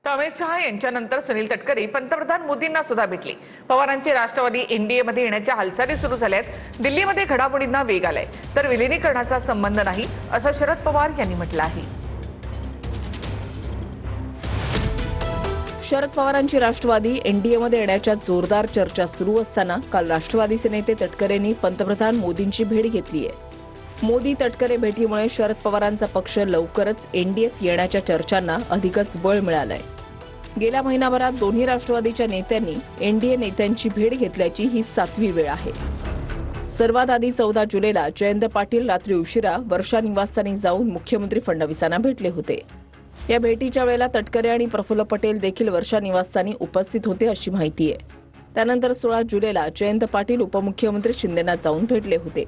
तर अमित शहा यांच्यानंतर सुनील तटकरे पंतप्रधान मोदींना सुद्धा भेटले। पवारांची राष्ट्रवादी एनडीएमध्ये येण्याच्या हालचाली सुरू झाल्यात। दिल्लीमध्ये घडामोडींना वेग आलाय, तर विलिनीकरणाचा संबंध नाही असं शरद पवार यांनी म्हटलं आहे। शरद पवारांची राष्ट्रवादी एनडीएमध्ये येण्याच्या जोरदार चर्चा सुरू असताना काल राष्ट्रवादीचे नेते तटकरेंनी पंतप्रधान मोदींची भेट घेतली आहे। मोदी तटकरे भेटीमुळे शरद पवारांचा पक्ष लवकरच एनडीएत येण्याच्या चर्चांना अधिकच बळ मिळालंय। गेल्या महिनाभरात दोन्ही राष्ट्रवादीच्या नेत्यांनी एनडीए नेत्यांची भेट घेतल्याची ही 7वी वेळ आहे। सर्वात आधी 14 जुलैला जयंत पाटील रात्री उशिरा वर्षा निवासस्थानी जाऊन मुख्यमंत्री फडणवीसांना भेटले होते। या भेटीच्या वेळेला तटकरे आणि प्रफुल्ल पटेल देखील वर्षा निवासस्थानी उपस्थित होते अशी माहिती आहे। त्यानंतर 16 जुलैला जयंत पाटील उपमुख्यमंत्री शिंदेंना जाऊन भेटले होते।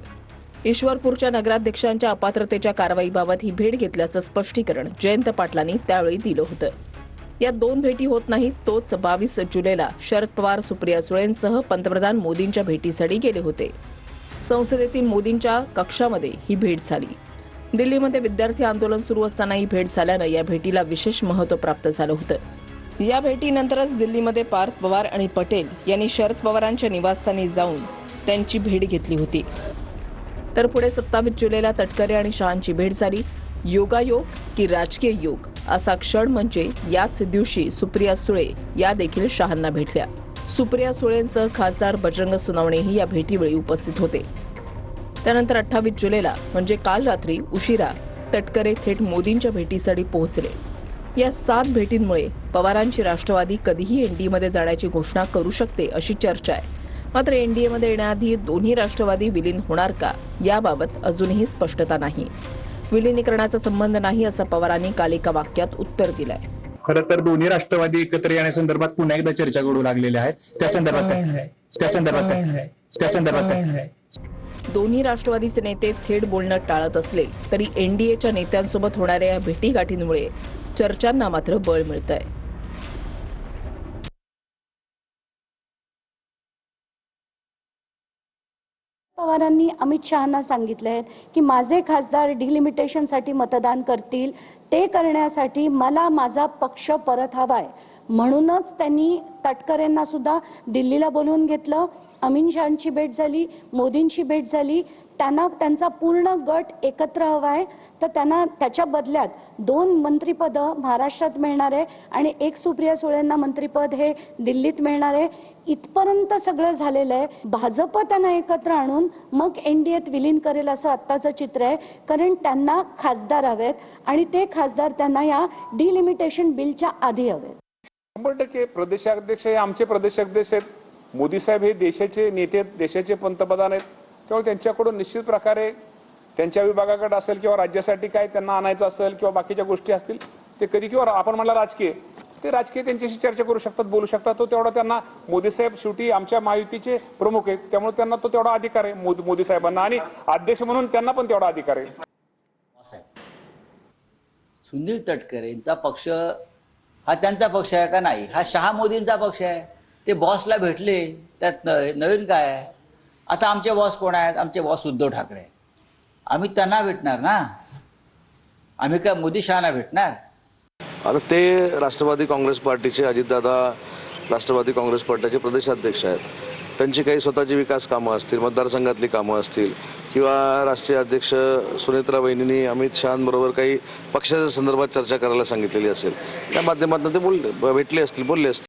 ईश्वरपूरच्या नगराध्यक्षांच्या अपात्रतेच्या कारवाईबाबत ही भेट घेतल्याचं स्पष्टीकरण जयंत पाटलांनी त्यावेळी दिलं होतं। या दोन भेटी होत नाहीत तोच 22 जुलैला शरद पवार सुप्रिया सुळेंसह पंतप्रधान मोदींच्या भेटीसाठी गेले होते। संसदेतील मोदींच्या कक्षामध्ये ही भेट झाली। दिल्लीमध्ये विद्यार्थी आंदोलन सुरू असताना ही भेट झाल्यानं या भेटीला विशेष महत्त्व प्राप्त झालं होतं। या भेटीनंतरच दिल्लीमध्ये पार्थ पवार आणि पटेल यांनी शरद पवारांच्या निवासस्थानी जाऊन त्यांची भेट घेतली होती। तर पुढे 27 जुलैला तटकरे आणि शहांची भेट झाली। योगायोग की राजकीय योग असा क्षण म्हणजे याच दिवशी सुप्रिया सुळे या देखील शहांना भेटल्या। सुप्रिया सुळेंसह खासदार बजरंग सोनवणेही या भेटीवेळी उपस्थित होते। त्यानंतर 28 जुलैला म्हणजे काल रात्री उशिरा तटकरे थेट मोदींच्या भेटीसाठी पोहोचले। या 7 भेटींमुळे पवारांची राष्ट्रवादी कधीही एनडीएमध्ये जाण्याची घोषणा करू शकते अशी चर्चा आहे। मात्र एनडीएमध्ये येण्याआधी दोन्ही राष्ट्रवादी विलीन होणार का याबाबत अजूनही स्पष्टता नाही। विलिनीकरणाचा संबंध नाही असं पवारांनी काल एका वाक्यात उत्तर दिलंय। खरं तर दोन्ही राष्ट्रवादी एकत्र येण्यासंदर्भात पुन्हा एकदा चर्चा घडू लागलेल्या आहेत। त्या संदर्भात दोन्ही राष्ट्रवादीचे नेते थेट बोलणं टाळत असले तरी एनडीएच्या नेत्यांसोबत होणाऱ्या या भेटीगाठींमुळे चर्चांना मात्र बळ मिळतंय। पवारांनी अमित शहांना सांगितले की माझे खासदार डिलिमिटेशनसाठी मतदान करतील, ते करण्यासाठी मला माझा पक्ष परत हवाय। म्हणूनच त्यांनी तटकरेंना सुद्धा दिल्लीला बोलवून घेतलं। अमित शहांची भेट झाली, मोदींची भेट झाली। त्यांना त्यांचा पूर्ण गट एकत्र हवाय, तर त्यांना त्याच्या बदल्यात 2 मंत्रिपद महाराष्ट्रात मिळणार आहे आणि 1 सुप्रिया सुळेंना मंत्रिपद हे दिल्लीत मिळणार आहे। इथपर्यंत सगळं झालेलं आहे। भाजप त्यांना एकत्र आणून मग एनडीएत विलीन करेल असं आत्ताचं चित्र आहे, कारण त्यांना खासदार हवेत आणि ते खासदार त्यांना या डिलिमिटेशन बिलच्या आधी हवेत। 100% प्रदेशाध्यक्ष हे आमचे प्रदेशाध्यक्ष आहेत। मोदी साहेब हे देशाचे नेते आहेत, देशाचे पंतप्रधान आहेत। त्यामुळे त्यांच्याकडून निश्चित प्रकारे त्यांच्या विभागाकडे असेल किंवा राज्यासाठी काय त्यांना आणायचं असेल किंवा बाकीच्या गोष्टी असतील ते कधी किंवा आपण म्हणला राजकीय ते राजकीय त्यांच्याशी चर्चा करू शकतात, बोलू शकतात। तो तेवढा त्यांना मोदी साहेब शेवटी आमच्या महायुतीचे प्रमुख आहेत, त्यामुळे त्यांना तो तेवढा अधिकार आहे मोदी साहेबांना, आणि अध्यक्ष म्हणून त्यांना पण तेवढा अधिकार आहे। सुनील तटकरेंचा पक्ष हा त्यांचा पक्ष आहे का नाही? हा शहा मोदींचा पक्ष आहे। ते बॉसला भेटले, त्यात नवीन काय आहे? आता आमचे बॉस कोण आहेत? आमचे बॉस उद्धव ठाकरे। आम्ही त्यांना भेटणार ना, आम्ही काय मोदी शहाना भेटणार? आता ते राष्ट्रवादी काँग्रेस पार्टीचे अजितदादा राष्ट्रवादी काँग्रेस पार्टीचे प्रदेशाध्यक्ष आहेत। त्यांची काही स्वतःची विकास कामं असतील, मतदारसंघातली कामं असतील किंवा राष्ट्रीय अध्यक्ष सुनेत्रा वहिनींनी अमित शहांबरोबर काही पक्षाच्या संदर्भात चर्चा करायला सांगितलेली असेल, त्या माध्यमातून ते भेटले असतील, बोलले असतील।